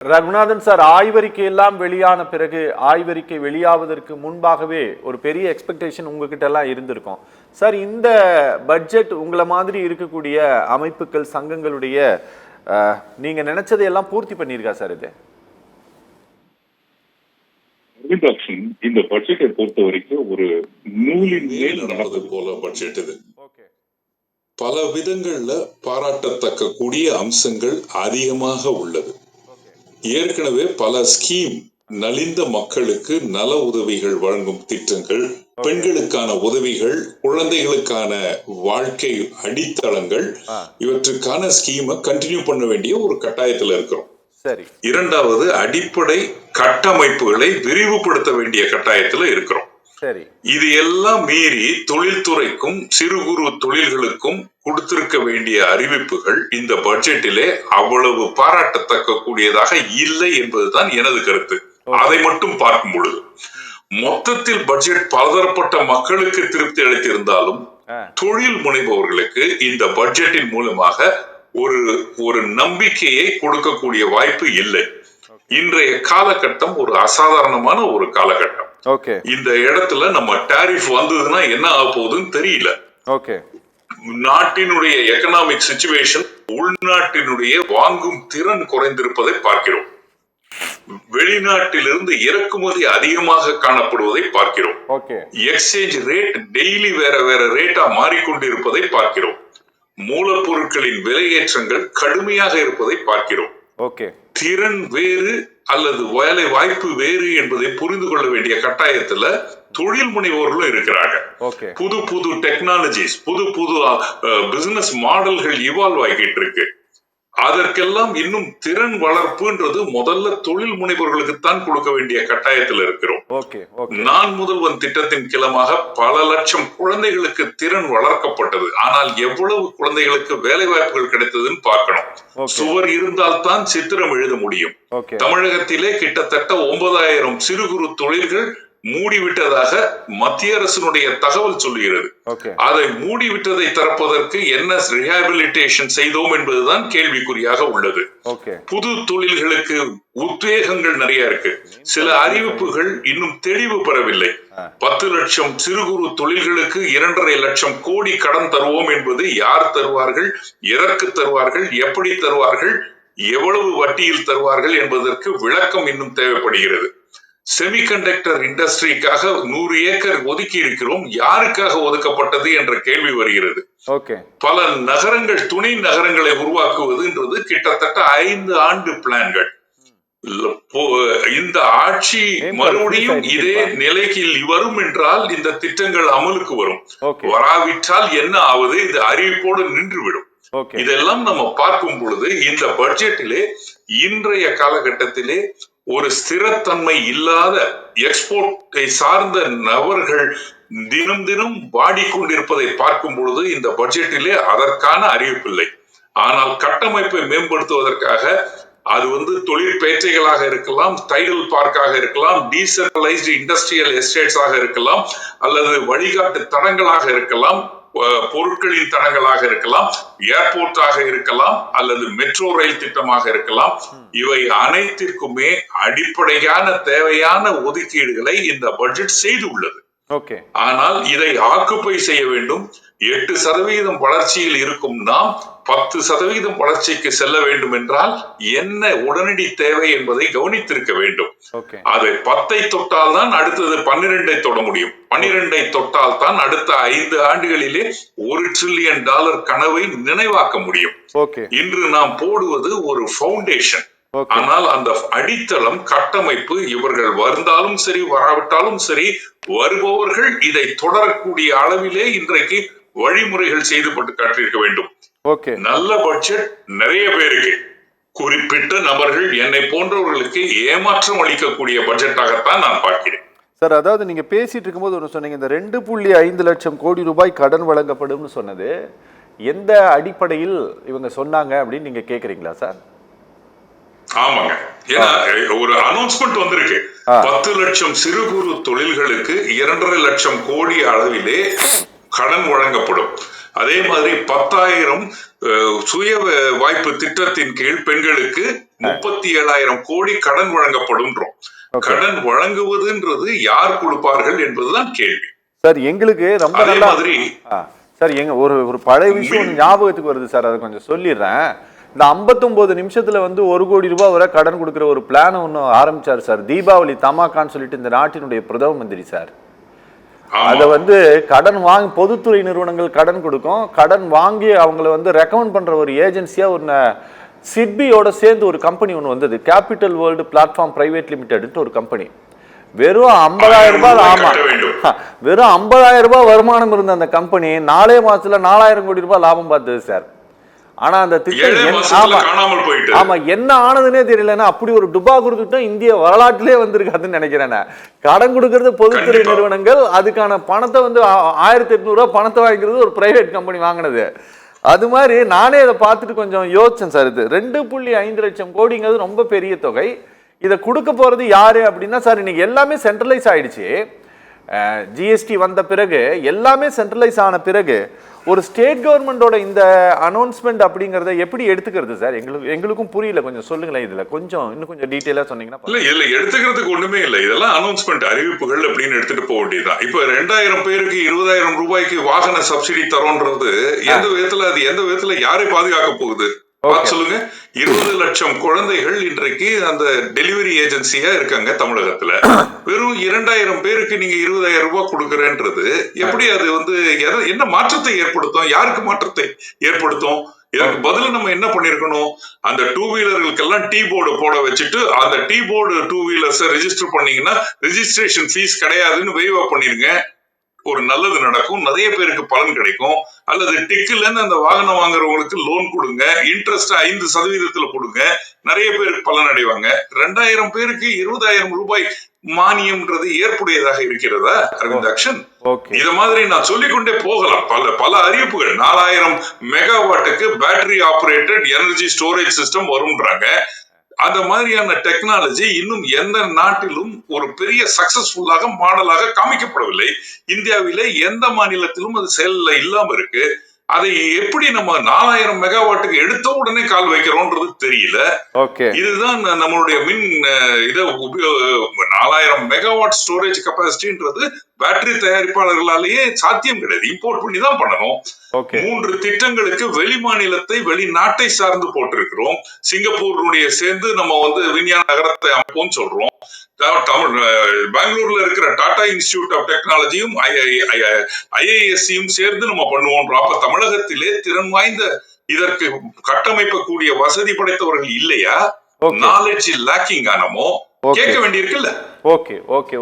Raghunathan sir, ஆய்வறிக்கை எல்லாம் வெளியான பிறகு, ஆய்வறிக்கை வெளியாவதற்கு முன்பாகவே ஒரு பெரிய எக்ஸ்பெக்டேஷன் உங்ககிட்ட எல்லாம் இருந்திருக்கும் சார். இந்த பட்ஜெட் உங்களை மாதிரி இருக்கக்கூடிய அமைப்புகள், சங்கங்களுடைய நீங்க நினைச்சதை எல்லாம் பூர்த்தி பண்ணியிருக்கா சார்? இது இந்த பட்ஜெட்டை பொறுத்த வரைக்கும் ஒரு நூலின் மேல் நடப்பது போல பட்ஜெட் இது. பல விதங்கள்ல பாராட்டத்தக்க கூடிய அம்சங்கள் அதிகமாக உள்ளது. ஏற்கனவே பல ஸ்கீம், நலிந்த மக்களுக்கு நல உதவிகள் வழங்கும் திட்டங்கள், பெண்களுக்கான உதவிகள், குழந்தைகளுக்கான வாழ்க்கை அடித்தளங்கள், இவற்றுக்கான ஸ்கீமை கண்டினியூ பண்ண வேண்டிய ஒரு கட்டாயத்தில் இருக்கிறோம். இரண்டாவது, அடிப்படை கட்டமைப்புகளை விரிவுபடுத்த வேண்டிய கட்டாயத்தில் இருக்கிறோம். இது எல்லாம் மீறி தொழில்துறைக்கும் சிறு குறு தொழில்களுக்கும் கொடுத்திருக்க வேண்டிய அறிவிப்புகள் இந்த பட்ஜெட்டிலே அவ்வளவு பாராட்டத்தக்க கூடியதாக இல்லை என்பதுதான் எனது கருத்து. அதை மட்டும் பார்க்கும் பொழுது மொத்தத்தில் பட்ஜெட் பலதரப்பட்ட மக்களுக்கு திருப்தி அளித்திருந்தாலும் தொழில் முனைபவர்களுக்கு இந்த பட்ஜெட்டின் மூலமாக ஒரு நம்பிக்கையை கொடுக்கக்கூடிய வாய்ப்பு இல்லை. இன்றைய காலகட்டம் ஒரு அசாதாரணமான ஒரு காலகட்டம். இந்த இடத்துல நம்ம டாரிஃப் வந்ததுன்னா என்ன ஆக போகுதுன்னு தெரியல. நாட்டினுடைய எக்கனாமிக் சிச்சுவேஷன், உள்நாட்டினுடைய வாங்கும் திறன் குறைந்திருப்பதை பார்க்கிறோம். வெளிநாட்டிலிருந்து இறக்குமதி அதிகமாக காணப்படுவதை பார்க்கிறோம். எக்ஸ்சேஞ்ச் ரேட் டெய்லி வேற வேற ரேட்டா மாறிக்கொண்டிருப்பதை பார்க்கிறோம். மூலப்பொருட்களின் விலையேற்றங்கள் கடுமையாக இருப்பதை பார்க்கிறோம். திறன் வேறு அல்லது வேலை வாய்ப்பு வேறு என்பதை புரிந்து கொள்ள வேண்டிய கட்டாயத்துல தொழில் முனைவோர்களும் இருக்கிறாங்க. புது புது டெக்னாலஜிஸ், புது புது பிசினஸ் மாடல்கள் இவால்வ் ஆகிட்டு இருக்கு. அதற்கெல்லாம் இன்னும் திறன் வளர்ப்புன்றது முதல்ல தொழில் முனைவோர்களுக்கு தான் கொடுக்க வேண்டிய கட்டாயத்தில் இருக்கிறோம். நான் முதல்வன் திட்டத்தின் கிளமாக பல லட்சம் குழந்தைகளுக்கு திறன் வளர்க்கப்பட்டது. ஆனால் எவ்வளவு குழந்தைகளுக்கு வேலை வாய்ப்புகள் கிடைத்ததுன்னு பார்க்கணும். சுவர் இருந்தால் தான் சித்திரம் எழுத முடியும். தமிழகத்திலே கிட்டத்தட்ட 9,000 சிறு குறு தொழில்கள் மூடிவிட்டதாக மத்திய அரசினுடைய தகவல் சொல்லுகிறது. அதை மூடிவிட்டதை திறப்பதற்கு என்ன ரிஹாபிலிட்டேஷன் செய்தோம் என்பதுதான் கேள்விக்குறியாக உள்ளது. புது தொழில்களுக்கு உத்வேகங்கள் நிறைய இருக்கு. சில அறிவிப்புகள் இன்னும் தெளிவு பெறவில்லை. 10 லட்சம் சிறு குறு தொழில்களுக்கு 2.5 லட்சம் கோடி கடன் தருவோம் என்பது யார் தருவார்கள், எதற்கு தருவார்கள், எப்படி தருவார்கள், எவ்வளவு வட்டியில் தருவார்கள் என்பதற்கு விளக்கம் இன்னும் தேவைப்படுகிறது. செமிகண்டக்டர் இண்டஸ்ட்ரிக்காக 100 ஏக்கர் ஒதுக்கி இருக்கிறோம். யாருக்காக ஒதுக்கப்பட்டது என்ற கேள்வி வருகிறது. பல நகரங்கள், துணை நகரங்களை உருவாக்குவதுன்றது கிட்டத்தட்ட 5 ஆண்டு பிளான்கள். இந்த ஆட்சி மறுபடியும் இதே நிலைக்கு வரும் என்றால் இந்த திட்டங்கள் அமலுக்கு வரும். வராவிட்டால் என்ன ஆவது, இது அறிவிப்போடு நின்றுவிடும். இதெல்லாம் நம்ம பார்க்கும் பொழுது இந்த பட்ஜெட்டிலே இன்றைய காலகட்டத்திலே ஒரு ஸ்திரத்தன்மை இல்லாத, எக்ஸ்போர்ட்டை சார்ந்த நபர்கள் தினம் தினம் வாடிக்கொண்டிருப்பதை பார்க்கும் பொழுது இந்த பட்ஜெட்டிலே அதற்கான அறிவிப்பில்லை. ஆனால் கட்டமைப்பை மேம்படுத்துவதற்காக அது தொழிற்பேட்டைகளாக இருக்கலாம், டைடல் பார்க்காக இருக்கலாம், டீசென்ட்ரலைஸ்டு இண்டஸ்ட்ரியல் எஸ்டேட்ஸாக இருக்கலாம், அல்லது வழிகாட்டு தடங்களாக இருக்கலாம், பொருட்களின் தடங்களாக இருக்கலாம், ஏர்போர்ட்டாக இருக்கலாம், அல்லது மெட்ரோ ரயில் திட்டமாக இருக்கலாம். இவை அனைத்திற்குமே அடிப்படையான தேவையான ஒதுக்கீடுகளை இந்த பட்ஜெட் செய்து உள்ளது. ஆனால் இதை ஆக்குப்பை செய்ய வேண்டும். 8% வளர்ச்சியில் இருக்கும் நாம் 10% வளர்ச்சிக்கு செல்ல வேண்டும் என்றால் என்ன உடனடி தேவை என்பதை கவனித்திருக்க வேண்டும். அதை 10 தொட்டால் தான் அடுத்தது 12 தொட முடியும். 12 தொட்டால் தான் அடுத்த 5 ஆண்டுகளிலே $1 trillion கனவை நினைவாக்க முடியும். இன்று நாம் போடுவது ஒரு பவுண்டேஷன். ஆனால் அந்த அடித்தளம், கட்டமைப்பு, இவர்கள் வந்தாலும் சரி வராவிட்டாலும் சரி, வருபவர்கள் இதை தொடரக்கூடிய அளவிலே இன்றைக்கு வழிமுறைகள் செய்துபட்டு காட்டியிருக்க வேண்டும். நல்ல பட்ஜெட் நிறைய பேருக்கு, குறிப்பிட்ட நபர்கள், என்னை போன்றவர்களுக்கு ஏமாற்றம் அளிக்கக்கூடிய பட்ஜெட்டாகத்தான் நான் பார்க்கிறேன் சார். அதாவது நீங்க பேசிட்டு இருக்கும்போது ஒன்று சொன்னீங்க, இந்த 2.5 லட்சம் கோடி ரூபாய் கடன் வழங்கப்படும் சொன்னது எந்த அடிப்படையில் இவங்க சொன்னாங்க அப்படின்னு நீங்க கேக்குறீங்களா சார்? ஆமாங்க, ஏன்னா ஒரு அனௌன்ஸ்மெண்ட் வந்திருக்கு. 10 லட்சம் சிறு குறு தொழில்களுக்கு 2.5 லட்சம் கோடி அளவிலே கடன் வழங்கப்படும். அதே மாதிரி 10,000 சுய வாய்ப்பு திட்டத்தின் கீழ் பெண்களுக்கு 37,000 கோடி கடன் வழங்கப்படும்ன்றோம். கடன் வழங்குவதுன்றது யார் கொடுப்பார்கள் என்பதுதான் கேள்வி. சார் எங்களுக்கு ரொம்ப அதே மாதிரி சார் எங்க ஒரு பழைய விஷயம் ஞாபகத்துக்கு வருது சார், அதை கொஞ்சம் சொல்லிடுறேன். இந்த 59 நிமிஷத்துல வந்து 1 கோடி ரூபாய் வரை கடன் கொடுக்கிற ஒரு பிளான் ஒன்று ஆரம்பிச்சாரு சார், தீபாவளி தமாக்கான்னு சொல்லிட்டு இந்த நாட்டினுடைய பிரதம மந்திரி சார். அதை வந்து கடன் வாங்கி பொதுத்துறை நிறுவனங்கள் கடன் கொடுக்கும், கடன் வாங்கி அவங்கள வந்து ரெக்கமெண்ட் பண்ற ஒரு ஏஜென்சியா ஒன்று சிட்பியோட சேர்ந்து ஒரு கம்பெனி ஒன்று வந்தது, capital world platform private limited ஒரு கம்பெனி. வெறும் 50,000 ரூபாய், ஆமா வெறும் 50,000 ரூபாய் வருமானம் இருந்த அந்த கம்பெனி 4 மாசத்துல 4,000 கோடி ரூபாய் லாபம் பார்த்தது சார். ஆனா அந்த திட்டம் ஆமா என்ன ஆனதுன்னே தெரியலன்னா அப்படி ஒரு டுபா கொடுத்துட்டோம், இந்திய வரலாற்றிலே வந்திருக்காதுன்னு நினைக்கிறேன். கடன் கொடுக்கறது பொதுத்துறை நிறுவனங்கள், அதுக்கான பணத்தை வந்து 1,800 ரூபாய் பணத்தை வாங்கிக்கிறது ஒரு பிரைவேட் கம்பெனி வாங்கினது. அது மாதிரி நானே அதை பார்த்துட்டு கொஞ்சம் யோசிச்சேன் சார். இது 2.5 லட்சம் கோடிங்கிறது ரொம்ப பெரிய தொகை. இதை கொடுக்க போறது யாரு அப்படின்னா சார், இன்னைக்கு எல்லாமே சென்ட்ரலைஸ் ஆயிடுச்சு. ஜிஎஸ்டி வந்த பிறகு எல்லாமே சென்ட்ரலைஸ் ஆன பிறகு ஒரு ஸ்டேட் கவர்மெண்டோட இந்த அனௌன்ஸ்மெண்ட் அப்படிங்கறத எப்படி எடுத்துக்கிறது சார்? எங்களுக்கும் புரியல, கொஞ்சம் சொல்லுங்களேன். இதுல கொஞ்சம் இன்னும் கொஞ்சம் டீடைலா சொன்னீங்கன்னா. இல்ல எடுத்துக்கிறதுக்கு ஒண்ணுமே இல்ல, இதெல்லாம் அனௌன்ஸ்மெண்ட் அறிவிப்புகள் அப்படின்னு எடுத்துட்டு போக வேண்டியதுதான். இப்ப 2,000 பேருக்கு 20,000 ரூபாய்க்கு வாகன சப்சிடி தரோன்றது எந்த விதத்துல யாரை பாதுகாக்க போகுது சொல்லுங்க. 20 லட்சம் குழந்தைகள் இன்றைக்கு அந்த டெலிவரி ஏஜென்சியா இருக்காங்க தமிழகத்துல. வெறும் 2,000 பேருக்கு நீங்க 20,000 ரூபாய் கொடுக்கறன்றது எப்படி அது வந்து என்ன மாற்றத்தை ஏற்படுத்தும்? யாருக்கு மாற்றத்தை ஏற்படுத்தும்? இதற்கு பதில் நம்ம என்ன பண்ணிருக்கணும்? அந்த 2 வீலர்களுக்கெல்லாம் டீ போர்டு போட வச்சுட்டு அந்த டீ போர்டு 2 வீலர்ஸ் ரெஜிஸ்டர் பண்ணீங்கன்னா ரெஜிஸ்ட்ரேஷன் ஃபீஸ் கிடையாதுன்னு வெய்வா பண்ணிருங்க. ஒரு நல்லது நடக்கும், நிறைய பேருக்கு பலன் கிடைக்கும். அல்லது டிக்குலன்னு அந்த வாகனம் வாங்குறவங்களுக்கு லோன் கொடுங்க, இன்ட்ரெஸ்ட் 5% கொடுங்க, நிறைய பேருக்கு பலன் அடைவாங்க. 2,000 பேருக்கு 20,000 ரூபாய் மானியம்ன்றது ஏற்புடையதாக இருக்கிறதா அரவிந்தாக்ஷன்? இத மாதிரி நான் சொல்லிக்கொண்டே போகலாம். பல அறிவிப்புகள். 4,000 மெகாவாட்டுக்கு battery operated energy storage system வரும்ன்றாங்க. அந்த மாதிரியான டெக்னாலஜி இன்னும் எந்த நாட்டிலும் ஒரு பெரிய சக்சஸ்ஃபுல்லாக மாடலாக காமிக்கப்படவில்லை. இந்தியாவிலே எந்த மாநிலத்திலும் அது செயல்ல இல்லாம இருக்கு. அதை எப்படி நம்ம 4,000 மெகாவாட்டுக்கு எடுத்த உடனே கால் வைக்கிறோம்ன்றது தெரியல. இதுதான் நம்மளுடைய மின் 4,000 மெகாவாட் ஸ்டோரேஜ் கெபாசிட்டின்றது பேட்டரி தயாரிப்பாளர்களாலேயே சாத்தியம் கிடையாது, இம்போர்ட் பண்ணி தான் பண்ணணும். 3 திட்டங்களுக்கு வெளி மாநிலத்தை வெளிநாட்டை சார்ந்து போட்டிருக்கிறோம். சிங்கப்பூருடைய சேர்ந்து நம்ம வந்து விஞ்ஞான நகரத்தை அமைப்போம் சொல்றோம். பெங்களூர்ல இருக்கிற டாடா இன்ஸ்டிடியூட் ஆஃப் டெக்னாலஜியும் ஐஐஎஸ்சியும் சேர்ந்து நம்ம பண்ணுவோம். அப்ப தமிழகத்திலே திறன் வாய்ந்த இதற்கு கட்டமைக்கக்கூடிய வசதி படைத்தவர்கள் இல்லையா? நாலேஜ் லேக்கிங் ஆனமோ கேட்க வேண்டியிருக்குல்ல. ஓகே.